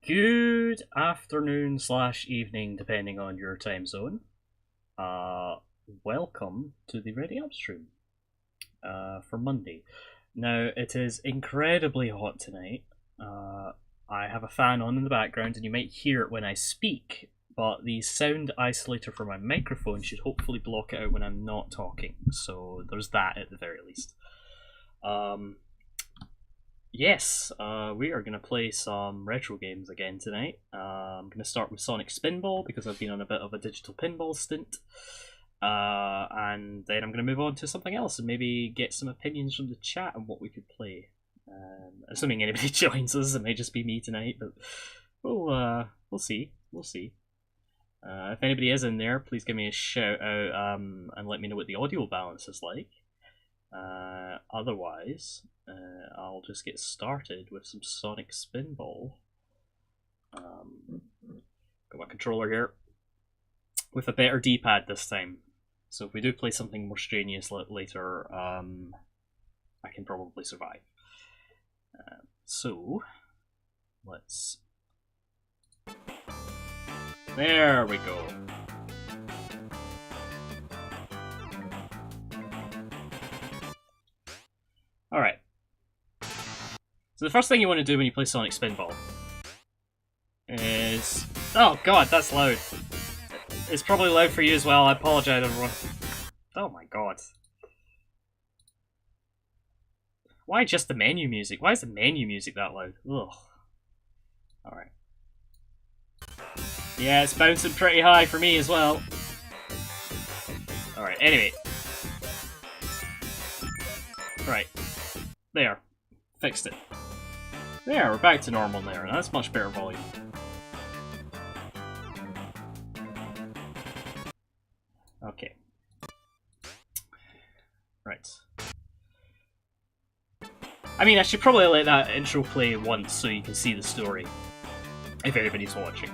Good afternoon slash evening, depending on your time zone. Welcome to the Ready Up stream for Monday. Now, it is incredibly hot tonight. I have a fan on in the background, and you might hear it when I speak, but the sound isolator for my microphone should hopefully block it out when I'm not talking. So there's that at the very least. Yes, we are going to play some retro games again tonight. I'm going to start with Sonic Spinball because I've been on a bit of a digital pinball stint. And then I'm going to move on to something else and maybe get some opinions from the chat on what we could play. Assuming anybody joins us, it may just be me tonight, but we'll see. We'll see. If anybody is in there, please give me a shout out and let me know what the audio balance is like. Otherwise, I'll just get started with some Sonic Spinball. Got my controller here with a better D-pad this time. So if we do play something more strenuous later, I can probably survive. So let's. There we go. Alright. So the first thing you want to do when you play Sonic Spinball is... Oh god, that's loud. It's probably loud for you as well, I apologise everyone. Oh my god. Why just the menu music? Why is the menu music that loud? Ugh. Alright. Yeah, it's bouncing pretty high for me as well. Alright, anyway. Right. There. Fixed it. There, we're back to normal there. That's much better volume. Okay. Right. I mean, I should probably let that intro play once so you can see the story. If anybody's watching.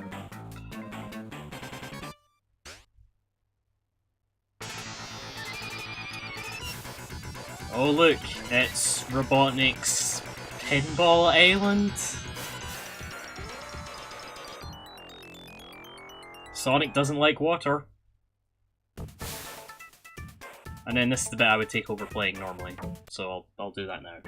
Oh look, it's Robotnik's Pinball Island. Sonic doesn't like water. And then this is the bit I would take over playing normally, so I'll do that now.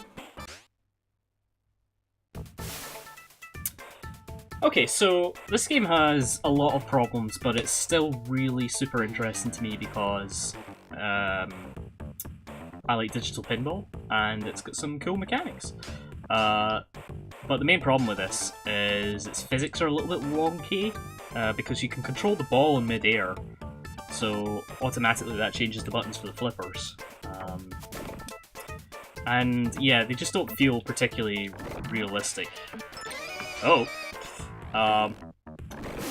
Okay, so this game has a lot of problems, but it's still really super interesting to me because I like digital pinball, and it's got some cool mechanics. But the main problem with this is its physics are a little bit wonky, because you can control the ball in mid-air, so automatically that changes the buttons for the flippers. And yeah, they just don't feel particularly realistic. Oh.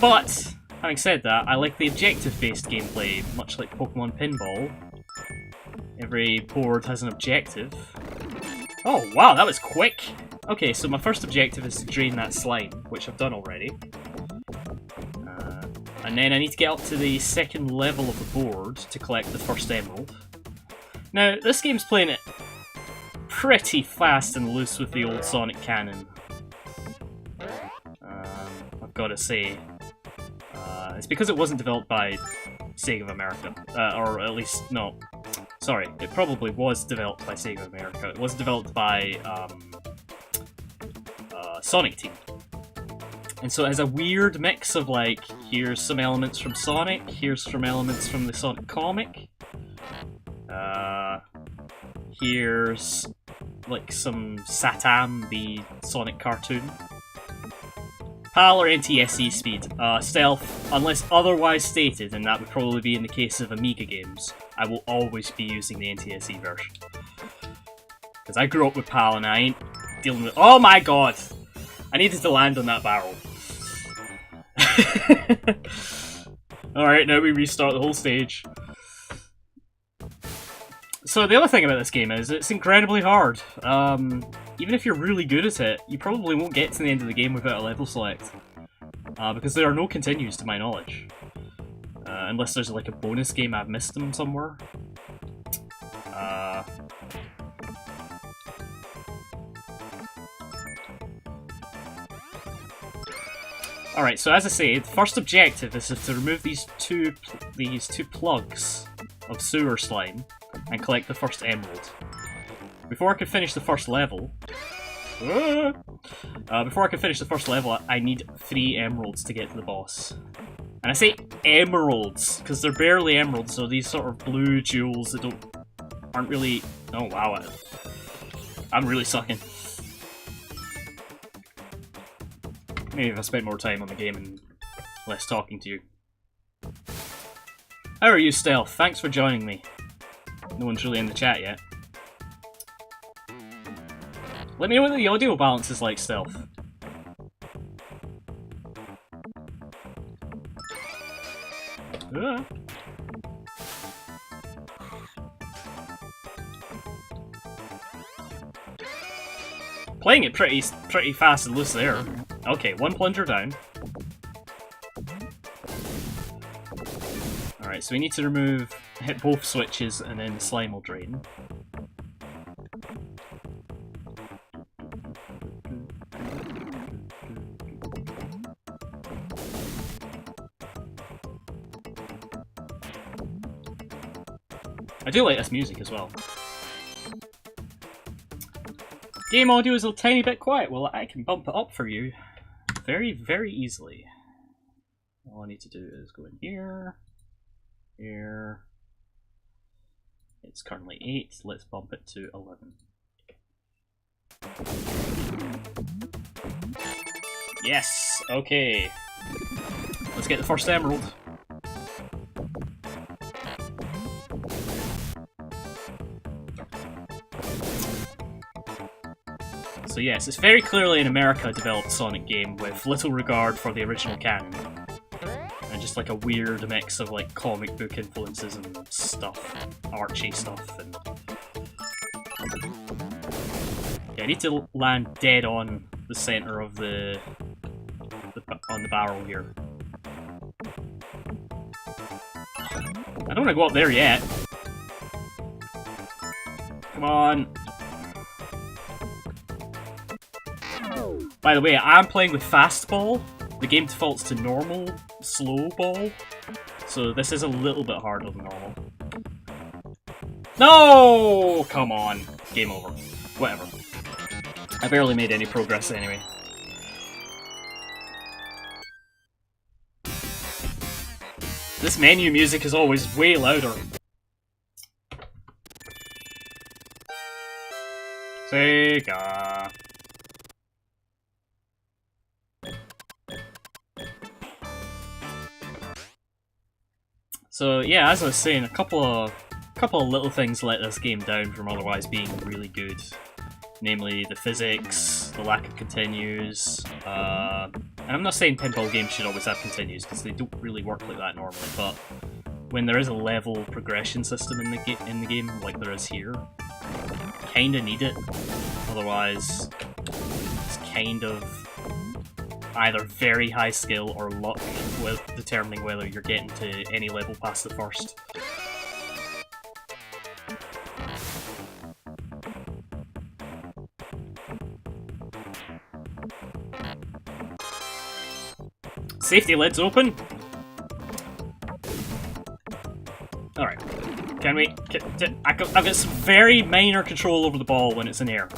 But, having said that, I like the objective-based gameplay, much like Pokemon Pinball. Every board has an objective. Oh, wow, that was quick! Okay, so my first objective is to drain that slime, which I've done already. And then I need to get up to the second level of the board to collect the first emerald. Now, this game's playing it pretty fast and loose with the old Sonic canon. I've got to say. It's because it wasn't developed by Sega of America. Or at least, no. Sorry, it probably was developed by Sega of America. It was developed by Sonic Team. And so it has a weird mix of like, here's some elements from Sonic, here's some elements from the Sonic comic. Here's like some Satam, the Sonic cartoon. PAL or NTSC speed. Stealth, unless otherwise stated, and that would probably be in the case of Amiga games, I will always be using the NTSC version. Because I grew up with PAL and I ain't dealing with... Oh my god! I needed to land on that barrel. Alright, now we restart the whole stage. So the other thing about this game is it's incredibly hard. Even if you're really good at it, you probably won't get to the end of the game without a level select. Because there are no continues to my knowledge. Unless there's like a bonus game I've missed them somewhere. Alright, so as I say, the first objective is to remove these two plugs of sewer slime and collect the first emerald. Before I can finish the first level... I need 3 emeralds to get to the boss. And I say emeralds, because they're barely emeralds, so these sort of blue jewels that aren't really... Oh wow, I'm really sucking. Maybe if I spent more time on the game and less talking to you. How are you, Stealth? Thanks for joining me. No one's really in the chat yet. Let me know what the audio balance is like, Stealth. Playing it pretty fast and loose there. Okay, 1 plunger down. Alright, so we need to hit both switches and then the slime will drain. I do like this music as well. Game audio is a tiny bit quiet. Well, I can bump it up for you very, very easily. All I need to do is go in here, here. It's currently 8. Let's bump it to 11. Yes! Okay. Let's get the first emerald. So yes, it's very clearly an America-developed Sonic game with little regard for the original canon. And just like a weird mix of like comic book influences and stuff. Archie stuff and... Yeah, I need to land dead on the center of the barrel here. I don't want to go up there yet. Come on. By the way, I'm playing with fastball. The game defaults to normal, slow ball. So this is a little bit harder than normal. No! Come on. Game over. Whatever. I barely made any progress anyway. This menu music is always way louder. Sega. So yeah, as I was saying, a couple of little things let this game down from otherwise being really good. Namely, the physics, the lack of continues, and I'm not saying pinball games should always have continues, because they don't really work like that normally, but when there is a level progression system in the game, like there is here, you kinda need it, otherwise it's kind of either very high skill or luck with determining whether you're getting to any level past the first. Safety lid's open. Alright. Can we... I've got some very minor control over the ball when it's in air.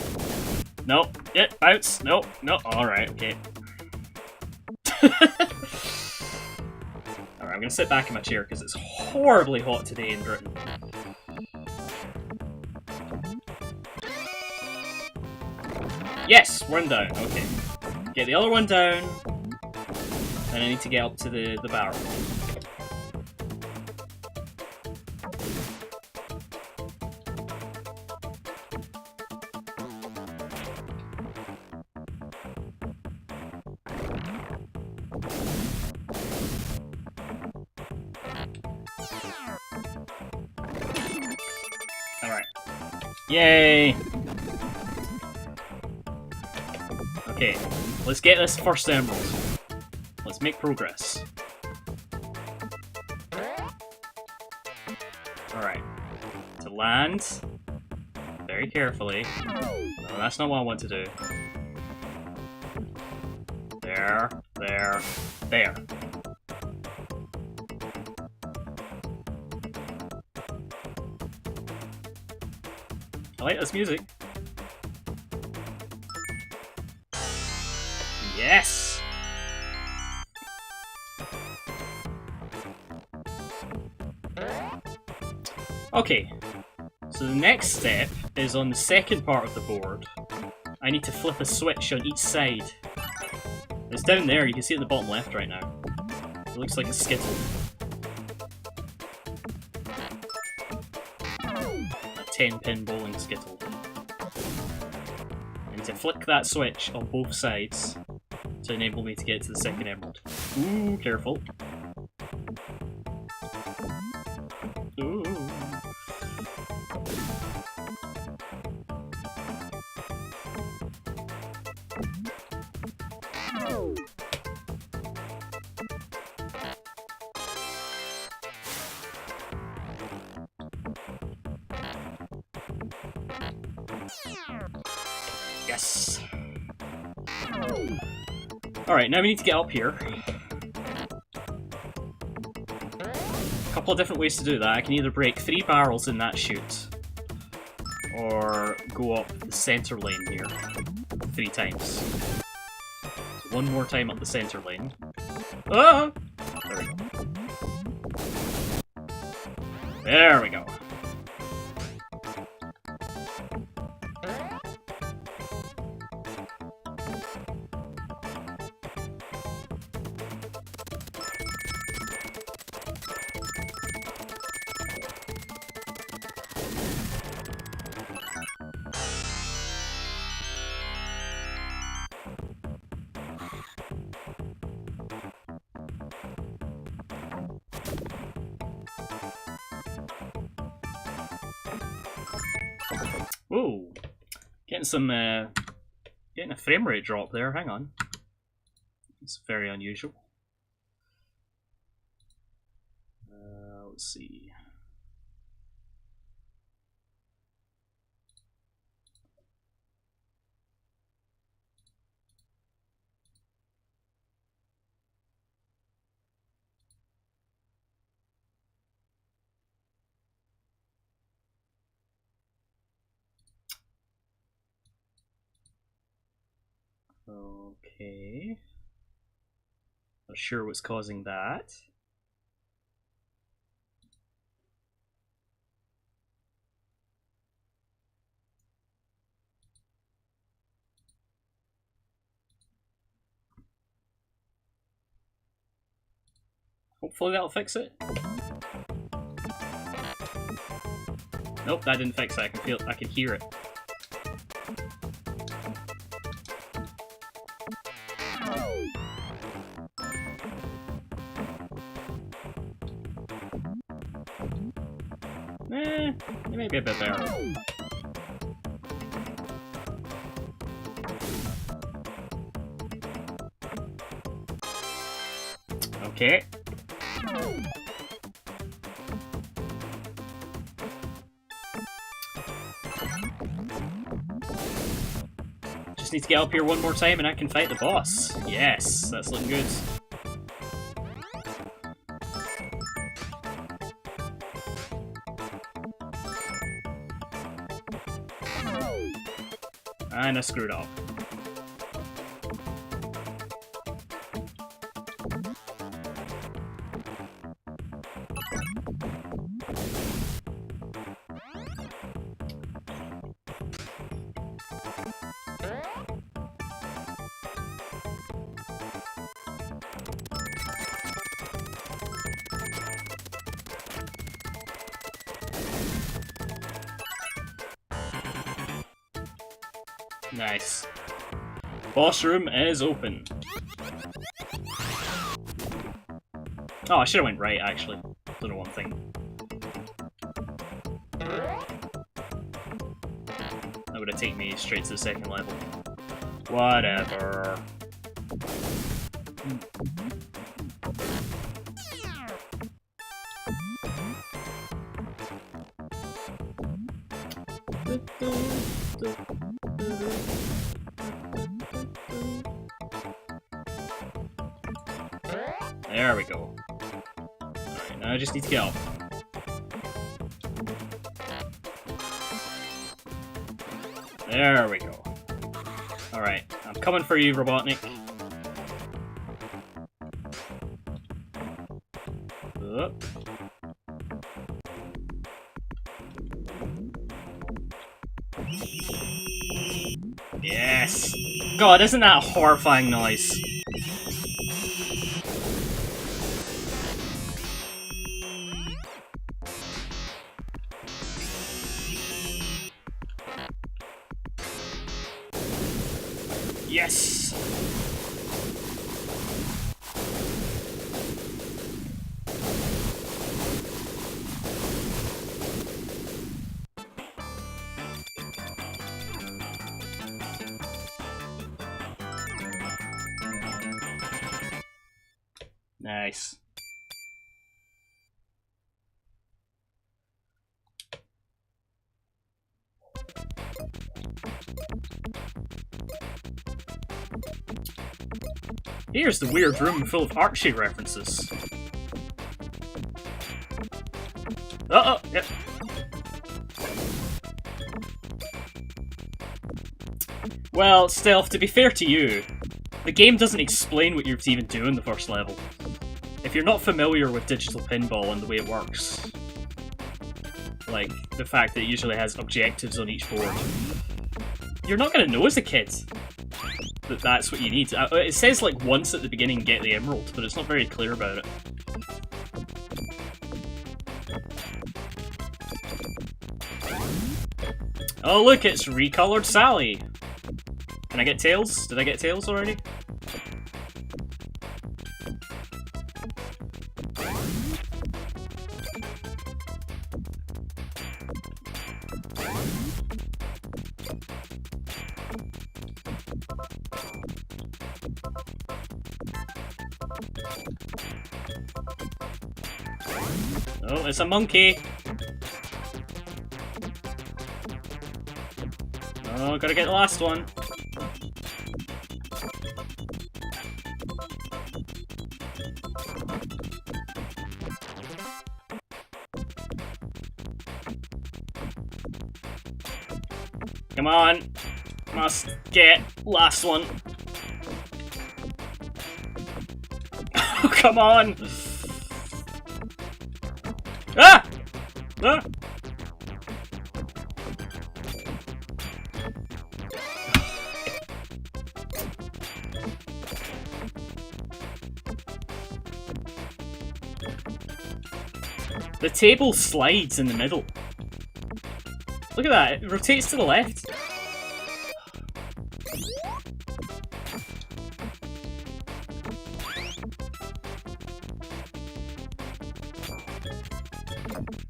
No. Yeah, bounce. No. No. Alright, okay. Alright, I'm gonna sit back in my chair because it's horribly hot today in Britain. Yes! One down. Okay. Get the other one down. And I need to get up to the barrel. Alright. Yay! Okay, let's get this first emerald. Let's make progress. Alright. To land. Very carefully. No, that's not what I want to do. There. There. There. I like this music. Yes! Okay, so the next step is on the second part of the board. I need to flip a switch on each side. It's down there, you can see it at the bottom left right now. It looks like a skittle. A 10-pin bowling skittle. I need to flick that switch on both sides to enable me to get to the second emerald. Ooh, careful. Ooh. Yes. Alright, now we need to get up here. A couple of different ways to do that. I can either break 3 barrels in that chute, or go up the center lane here 3 times. So one more time up the center lane. Ah! There we go. There we go. Ooh, getting a frame rate drop there. Hang on, it's very unusual. Let's see. Okay. Not sure what's causing that. Hopefully that'll fix it. Nope, that didn't fix it. I can hear it. It may be a bit better. Okay. Just need to get up here one more time and I can fight the boss. Yes, that's looking good. And I screwed up. Nice. Boss room is open. Oh, I should have went right, actually. Don't know one thing. That would have taken me straight to the second level. Whatever. There we go. Alright, now I just need to get up. There we go. Alright, I'm coming for you, Robotnik. Up. Yes! God, isn't that a horrifying noise? Yes! Nice. Here's the weird room full of Archie references. Uh-oh, yep. Well, Stealth, to be fair to you, the game doesn't explain what you're even doing in the first level. If you're not familiar with digital pinball and the way it works, like the fact that it usually has objectives on each board, you're not going to know as a kid that that's what you need. It says like once at the beginning get the emerald, but it's not very clear about it. Oh look, it's recolored Sally! Can I get tails? Did I get tails already? Oh, it's a monkey! Oh, gotta get the last one. Come on! Must get last one. Oh, come on! Ah! Ah! The table slides in the middle. Look at that, it rotates to the left.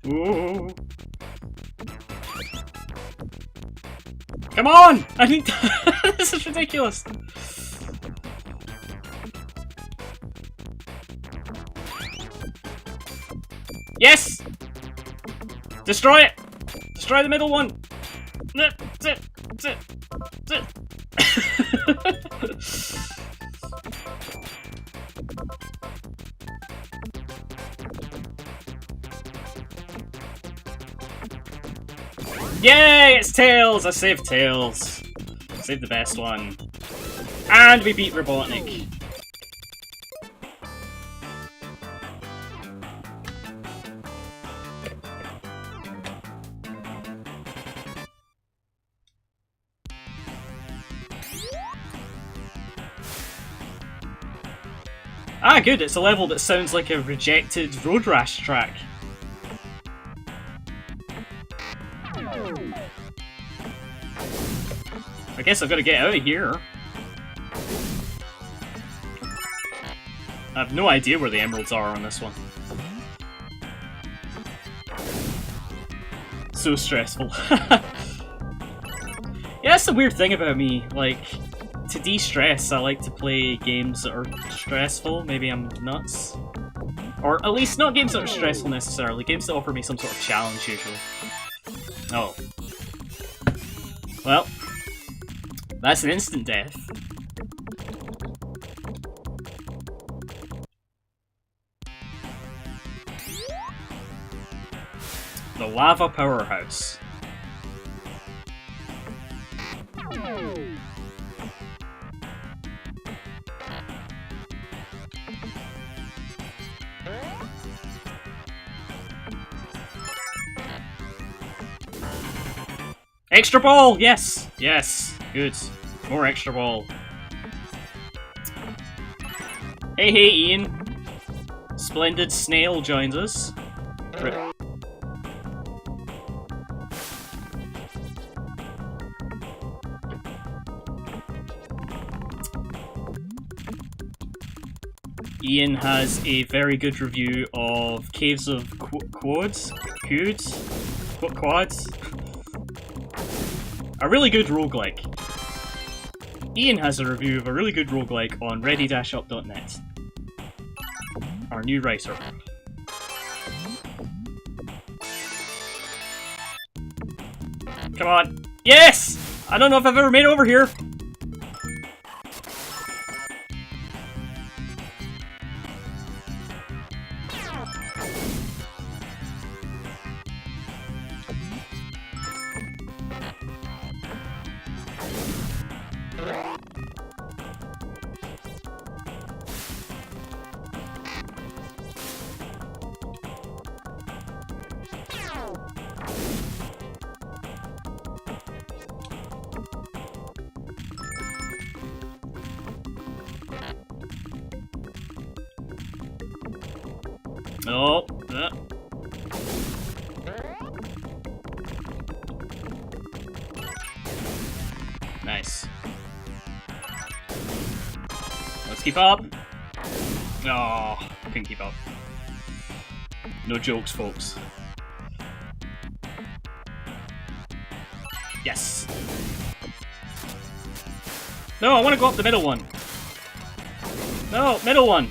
Ooh. Come on! I need this is ridiculous. Yes! Destroy it! Destroy the middle one! Yay! It's Tails! I saved Tails. Saved the best one. And we beat Robotnik. Ah, good, it's a level that sounds like a rejected Road Rash track. I guess I've got to get out of here. I have no idea where the emeralds are on this one. So stressful. Yeah, that's the weird thing about me, like, to de-stress, I like to play games that are stressful. Maybe I'm nuts. Or at least not games that are stressful necessarily, games that offer me some sort of challenge usually. Oh. Well, that's an instant death. Lava Powerhouse. Extra ball! Yes! Yes! Good. More extra ball. Hey, hey, Ian. Splendid Snail joins us. Ian has a very good review of Caves of Quads? Quads? A really good roguelike. Ian has a review of a really good roguelike on ready-up.net. Our new writer. Come on. Yes! I don't know if I've ever made it over here. Oh, nice. Let's keep up. Oh, couldn't keep up. No jokes, folks. Yes. No, I want to go up the middle one. No, middle one.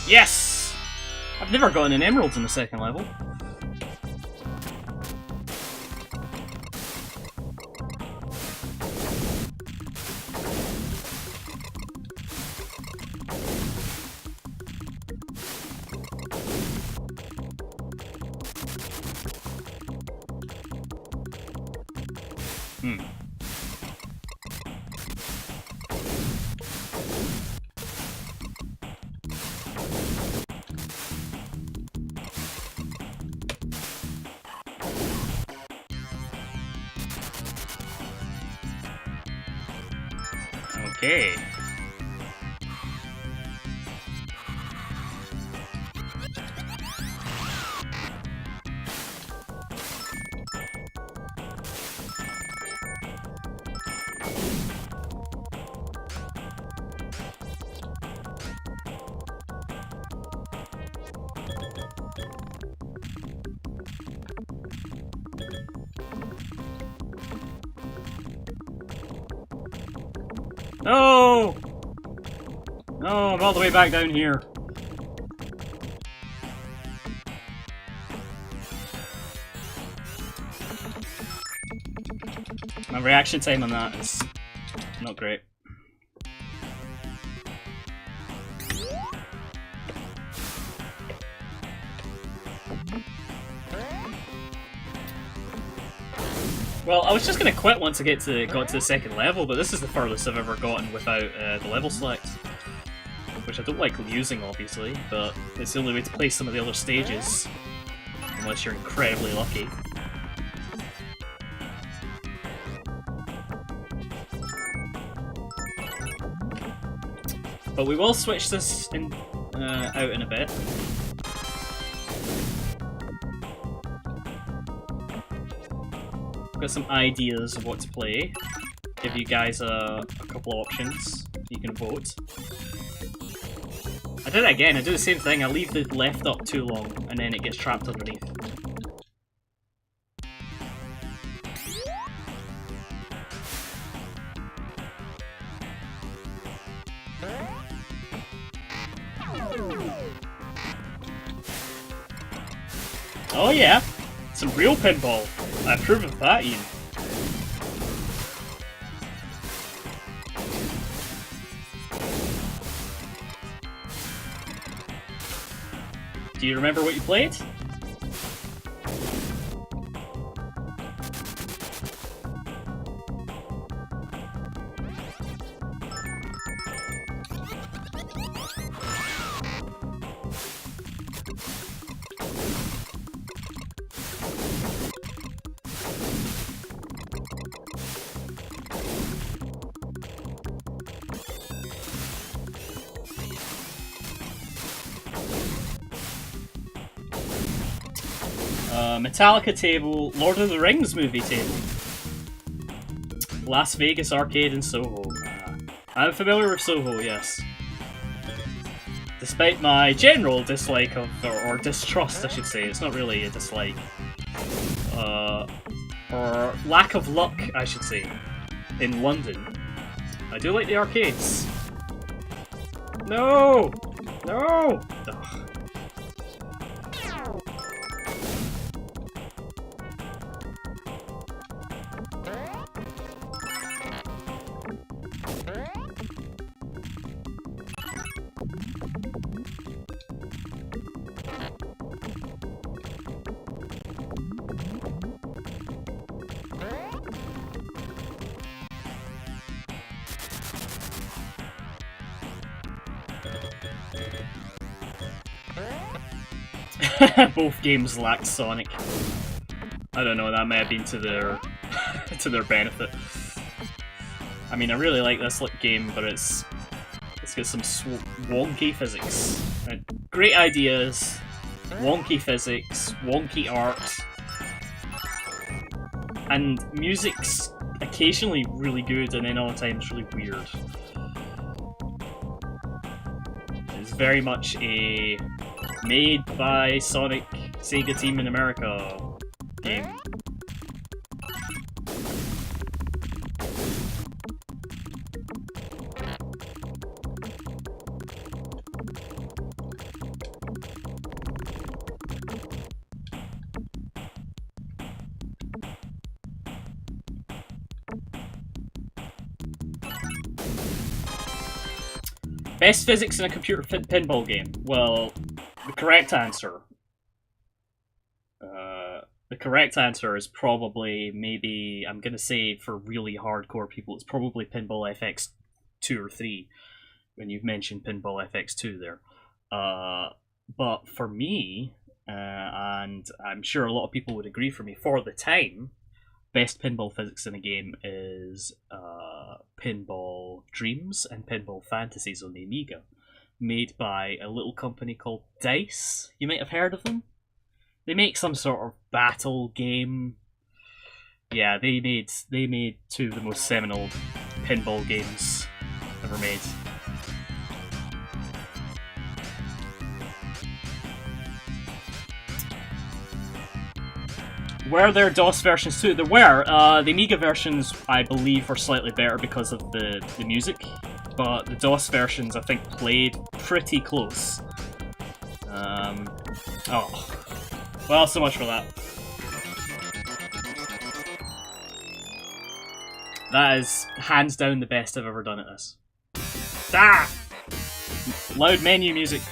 Yes! I've never gotten an emerald in the second level. Okay. No! No, I'm all the way back down here. My reaction time on that is not great. Well, I was just going to quit once I got to the second level, but this is the furthest I've ever gotten without the level select. Which I don't like using, obviously, but it's the only way to play some of the other stages. Unless you're incredibly lucky. But we will switch this out in a bit. Got some ideas of what to play. Give you guys a couple of options. You can vote. I did it again. I do the same thing. I leave the left up too long, and then it gets trapped underneath. Oh yeah, some real pinball. I approve of that, Ian. Do you remember what you played? Metallica table, Lord of the Rings movie table. Las Vegas Arcade in Soho. I'm familiar with Soho, yes. Despite my general dislike of, or distrust I should say, it's not really a dislike. Or lack of luck, I should say, in London. I do like the arcades. No! No! Ugh. Both games lacked Sonic. I don't know, that may have been to their to their benefit. I mean, I really like this game, but it's got some wonky physics. Great ideas, wonky physics, wonky art, and music's occasionally really good, and then other times really weird. It's very much a made by Sonic Sega team in America game. Best physics in a computer pinball game? Well, the correct answer. The correct answer is probably, maybe, I'm gonna say for really hardcore people, it's probably Pinball FX 2 or 3, when you've mentioned Pinball FX 2 there. But for me, and I'm sure a lot of people would agree for me, for the time, best pinball physics in a game is Pinball Dreams and Pinball Fantasies on the Amiga, made by a little company called DICE. You might have heard of them. They make some sort of battle game. Yeah, they made two of the most seminal pinball games ever made. Were there DOS versions too? There were. The Amiga versions, I believe, were slightly better because of the music, but the DOS versions, I think, played pretty close. Oh. Well, so much for that. That is hands down the best I've ever done at this. Ah! Loud menu music.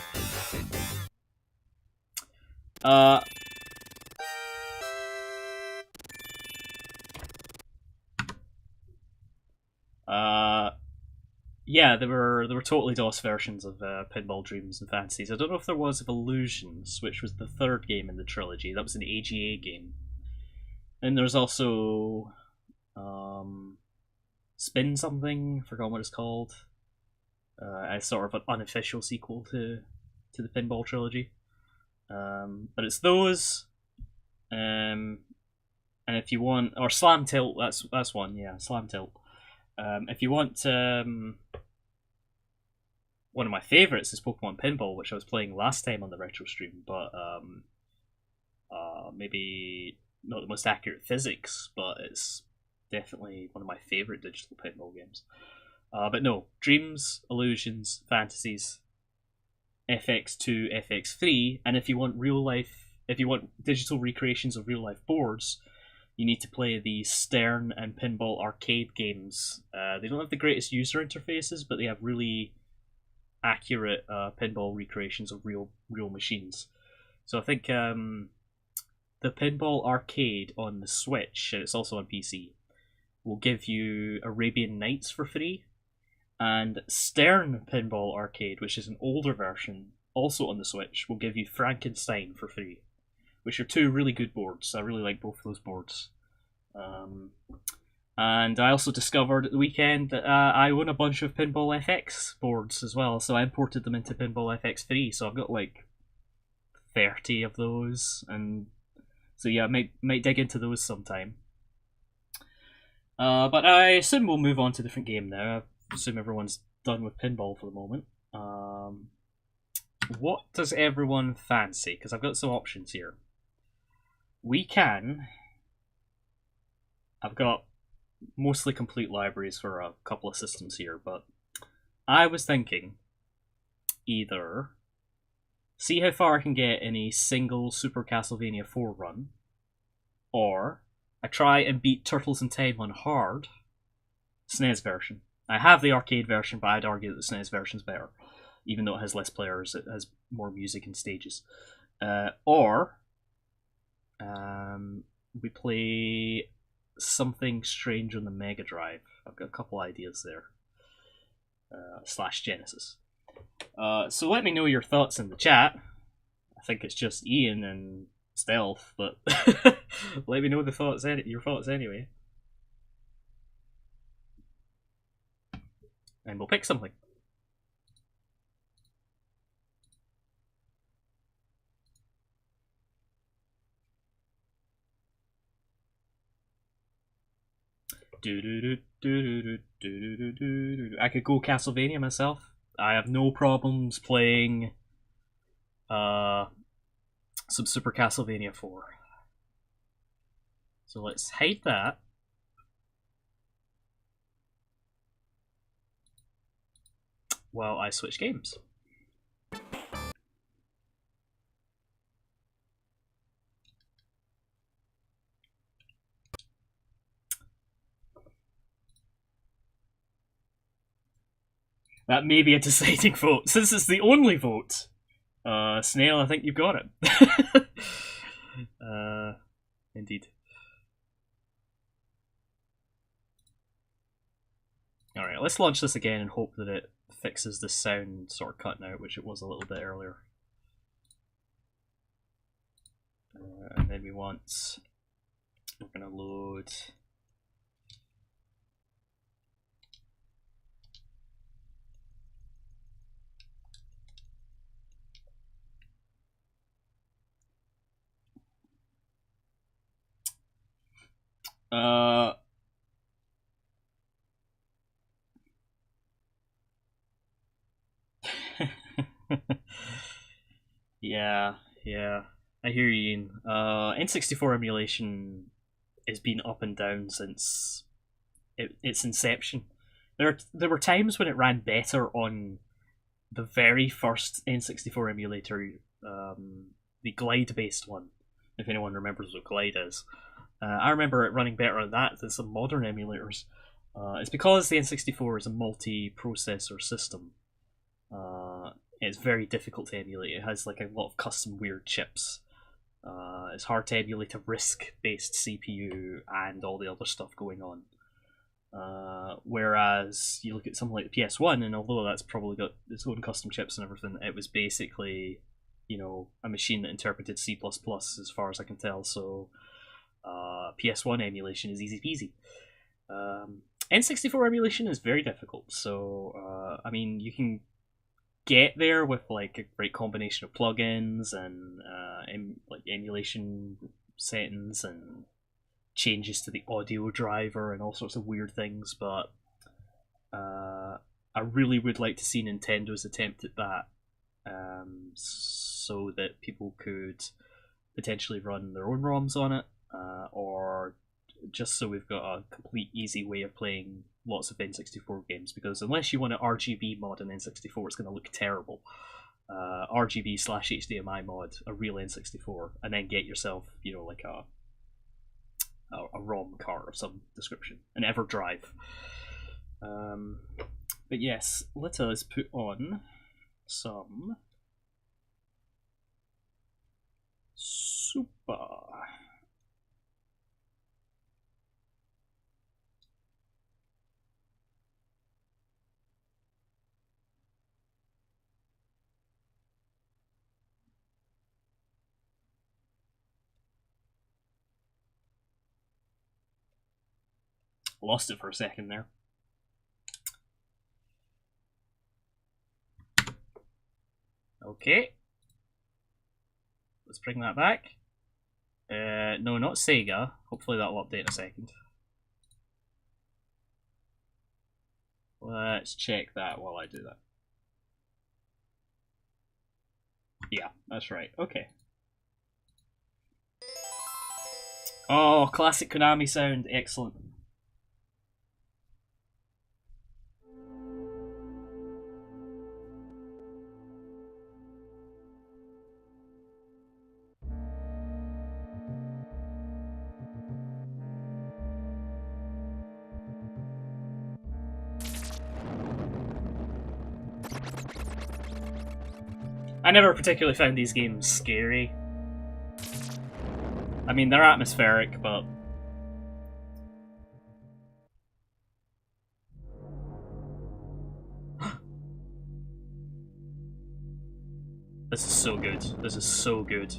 Yeah, there were totally DOS versions of Pinball Dreams and Fantasies. I don't know if there was of Illusions, which was the third game in the trilogy. That was an AGA game. And there's also Spin something, forgot what it's called. As sort of an unofficial sequel to the Pinball trilogy. But it's those. And if you want, or Slam Tilt, that's one, yeah, Slam Tilt. If you want one of my favourites is Pokemon Pinball, which I was playing last time on the retro stream, but maybe not the most accurate physics, but it's definitely one of my favourite digital pinball games. But no, Dreams, Illusions, Fantasies, FX2, FX3, and if you want digital recreations of real life boards, you need to play the Stern and Pinball arcade games. They don't have the greatest user interfaces, but they have really accurate pinball recreations of real machines. So I think the Pinball Arcade on the Switch, and it's also on PC, will give you Arabian Nights for free, and Stern Pinball Arcade, which is an older version, also on the Switch, will give you Frankenstein for free, which are two really good boards. I really like both of those boards. And I also discovered at the weekend that I own a bunch of Pinball FX boards as well, so I imported them into Pinball FX 3, so I've got like 30 of those, and so yeah, I might dig into those sometime. But I assume we'll move on to a different game now. I assume everyone's done with pinball for the moment. What does everyone fancy? Because I've got some options here. I've got mostly complete libraries for a couple of systems here, but I was thinking either see how far I can get in a single Super Castlevania 4 run, or I try and beat Turtles in Time on hard, SNES version. I have the arcade version, but I'd argue that the SNES version's better, even though it has less players, it has more music and stages. Or we play Something Strange on the Mega Drive. I've got a couple ideas there. / Genesis. So let me know your thoughts in the chat. I think it's just Ian and Stealth, but let me know your thoughts anyway. And we'll pick something. I could go Castlevania myself. I have no problems playing some Super Castlevania 4. So let's hide that. While I switch games. That may be a deciding vote. Since it's the only vote, Snail, I think you've got it. Indeed. Alright, let's launch this again and hope that it fixes the sound sort of cutting out, which it was a little bit earlier. And then we're going to load... Yeah, I hear you, Ian. N64 emulation has been up and down since its inception. There were times when it ran better on the very first N64 emulator, the Glide-based one, if anyone remembers what Glide is. I remember it running better on that than some modern emulators. It's because the N64 is a multi-processor system. It's very difficult to emulate. It has like a lot of custom weird chips. It's hard to emulate a RISC-based CPU and all the other stuff going on. Whereas you look at something like the PS1, and although that's probably got its own custom chips and everything, it was basically, a machine that interpreted C++ as far as I can tell. So PS1 emulation is easy peasy. N64 emulation is very difficult. So you can get there with like a great combination of plugins and emulation settings and changes to the audio driver and all sorts of weird things, but I really would like to see Nintendo's attempt at that, so that people could potentially run their own ROMs on it, or just so we've got a complete easy way of playing lots of N64 games, because unless you want an RGB mod in N64, it's going to look terrible. RGB/HDMI mod a real N64, and then get yourself, like a ROM card of some description, an EverDrive. But yes, let us put on some Super. Lost it for a second there. Okay. Let's bring that back. No, not Sega. Hopefully that'll update in a second. Let's check that while I do that. Yeah, that's right. Okay. Oh, classic Konami sound. Excellent. I never particularly found these games scary. I mean, they're atmospheric, but... This is so good. This is so good.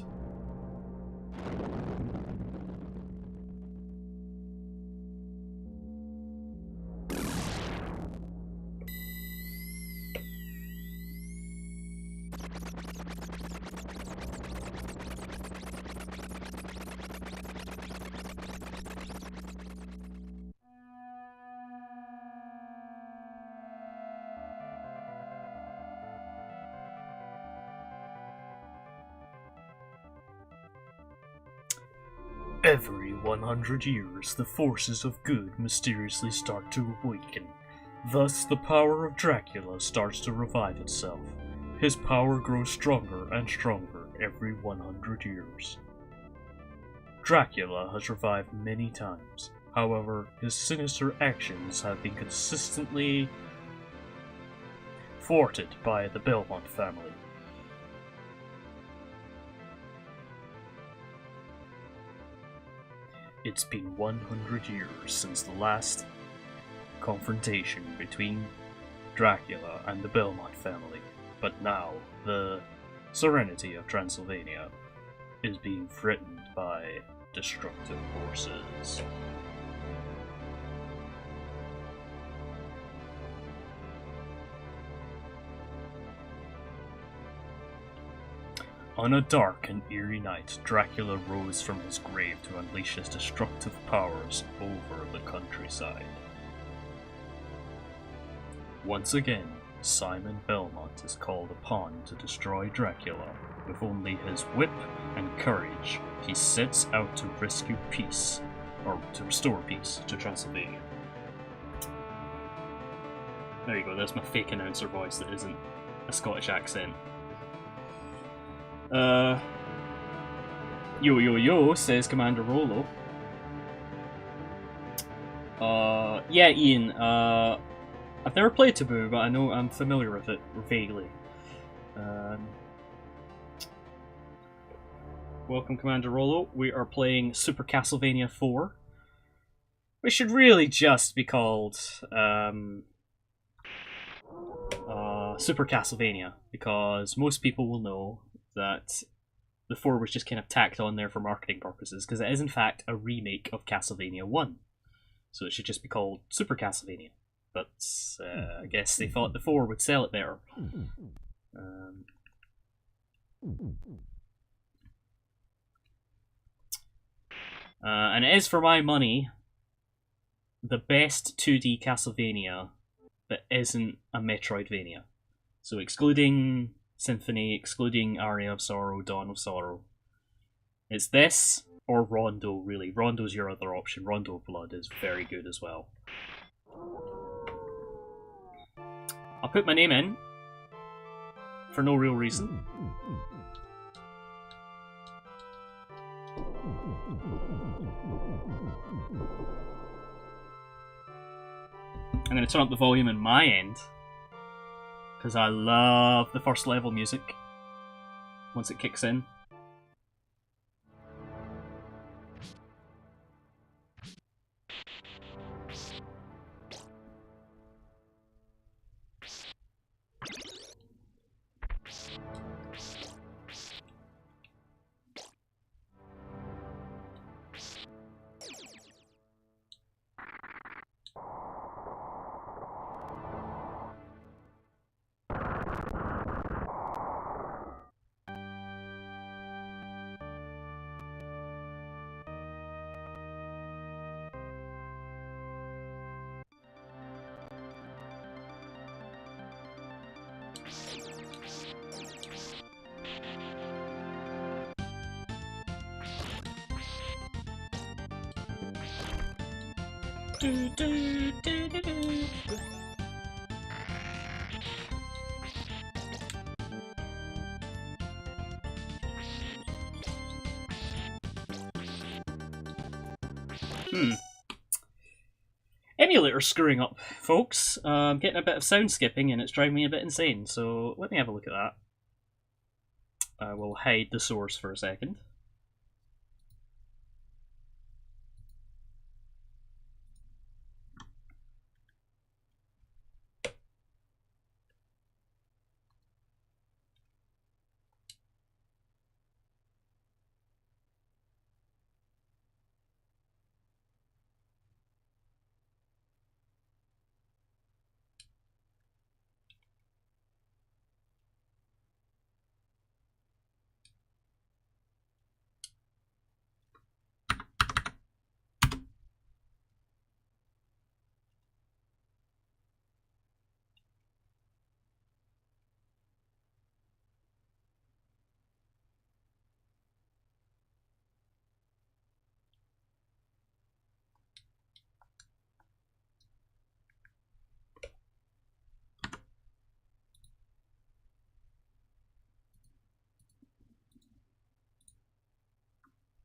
Every 100 years, the forces of good mysteriously start to awaken. Thus, the power of Dracula starts to revive itself. His power grows stronger and stronger every 100 years. Dracula has revived many times. However, his sinister actions have been consistently thwarted by the Belmont family. It's been 100 years since the last confrontation between Dracula and the Belmont family, but now the serenity of Transylvania is being threatened by destructive forces. On a dark and eerie night, Dracula rose from his grave to unleash his destructive powers over the countryside. Once again, Simon Belmont is called upon to destroy Dracula. With only his whip and courage, he sets out to rescue peace, or to restore peace to Transylvania. There you go, that's my fake announcer voice that isn't a Scottish accent. Yo yo yo, says Commander Rolo. Yeah, Ian, I've never played Taboo, but I know I'm familiar with it vaguely. Welcome, Commander Rolo. We are playing Super Castlevania 4. Which should really just be called Super Castlevania, because most people will know that the 4 was just kind of tacked on there for marketing purposes, because it is in fact a remake of Castlevania 1. So it should just be called Super Castlevania. But I guess they thought the 4 would sell it better. And it is, for my money, the best 2D Castlevania that isn't a Metroidvania. So excluding Symphony, excluding Aria of Sorrow, Dawn of Sorrow. It's this, or Rondo, really. Rondo's your other option. Rondo of Blood is very good as well. I'll put my name in, for no real reason. I'm going to turn up the volume in my end, because I love the first level music once it kicks in. Do, do, do, do, do. Emulator's screwing up, folks. I'm getting a bit of sound skipping and it's driving me a bit insane, so let me have a look at that. I will hide the source for a second.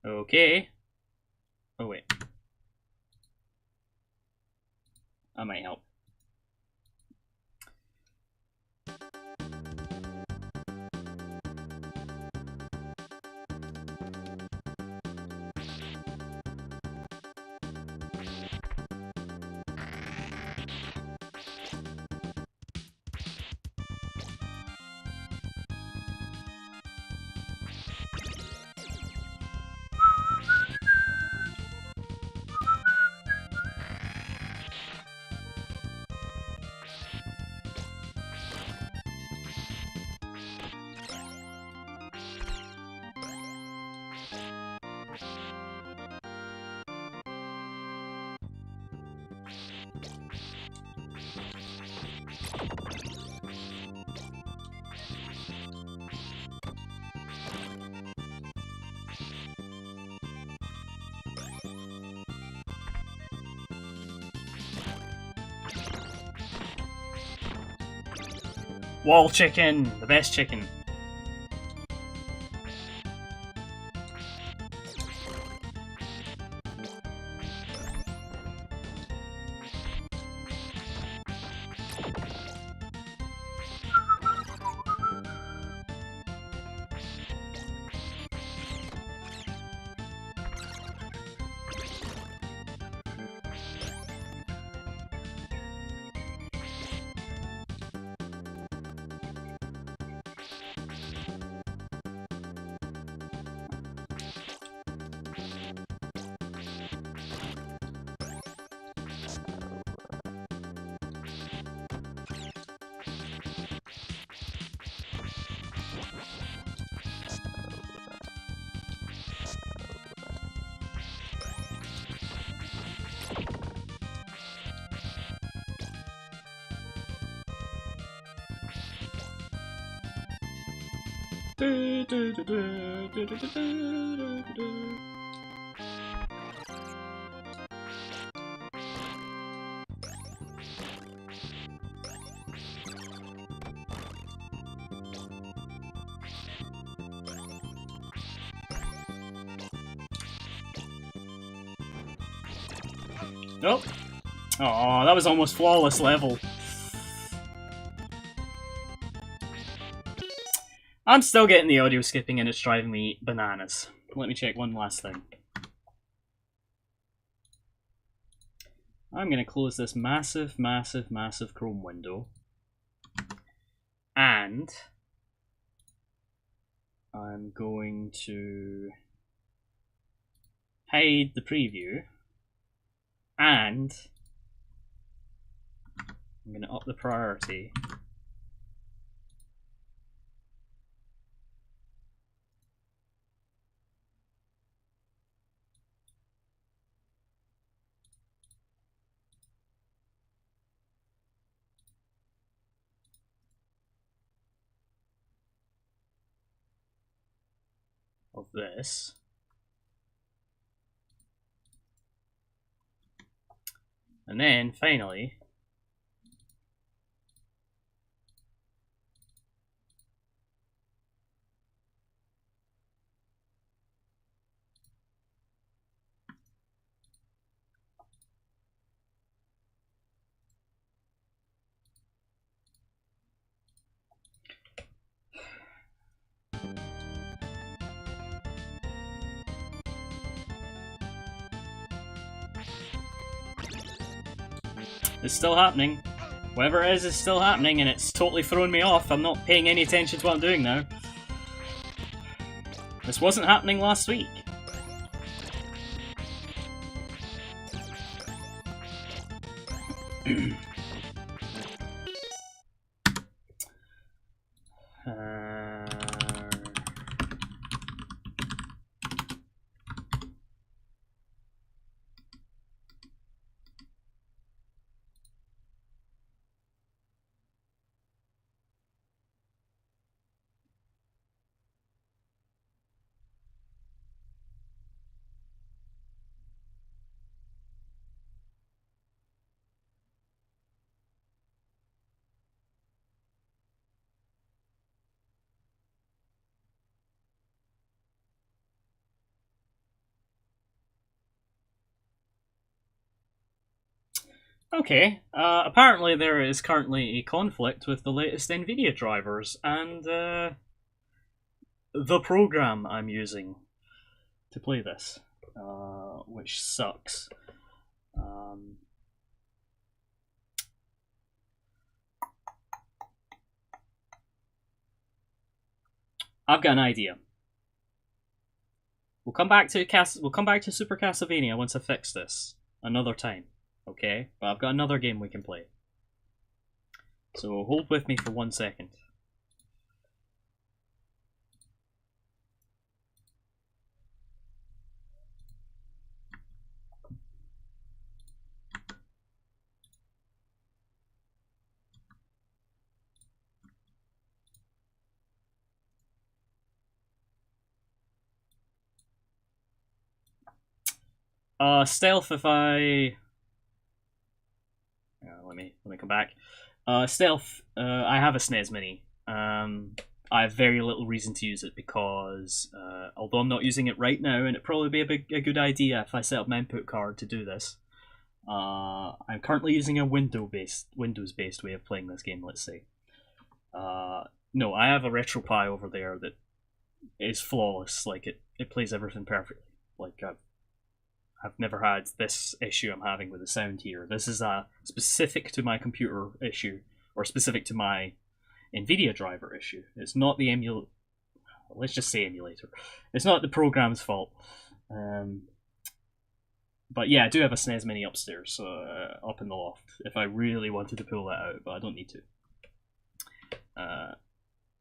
Okay. Oh wait. That might help. Wall chicken! The best chicken. Nope. Oh, that was almost flawless level. I'm still getting the audio skipping and it's driving me bananas. Let me check one last thing. I'm going to close this massive, massive, massive Chrome window. And I'm going to hide the preview. And I'm going to up the priority. Of this. And then, finally... It's still happening. Whatever it is still happening, and it's totally throwing me off. I'm not paying any attention to what I'm doing now. This wasn't happening last week. Okay, apparently there is currently a conflict with the latest NVIDIA drivers and the program I'm using to play this, which sucks. I've got an idea. We'll come back to Super Castlevania once I fix this another time. Okay, but I've got another game we can play. So hold with me for 1 second. Stealth if I... let me come back. Stealth, I have a SNES Mini. I have very little reason to use it because, although I'm not using it right now, and it'd probably be a good idea if I set up my input card to do this, I'm currently using a Windows-based way of playing this game, let's say. No, I have a RetroPie over there that is flawless. Like, it plays everything perfectly. Like, I've never had this issue I'm having with the sound here. This is a specific to my computer issue, or specific to my NVIDIA driver issue. It's not the let's just say emulator. It's not the program's fault. But yeah, I do have a SNES Mini upstairs, up in the loft, if I really wanted to pull that out, but I don't need to.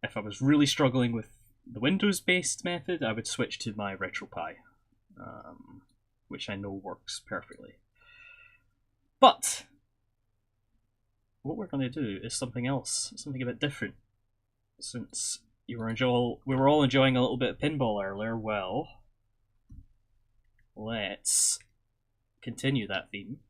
If I was really struggling with the Windows-based method, I would switch to my RetroPie. Which I know works perfectly. But what we're going to do is something else, something a bit different. Since we were all enjoying a little bit of pinball earlier, well, let's continue that theme.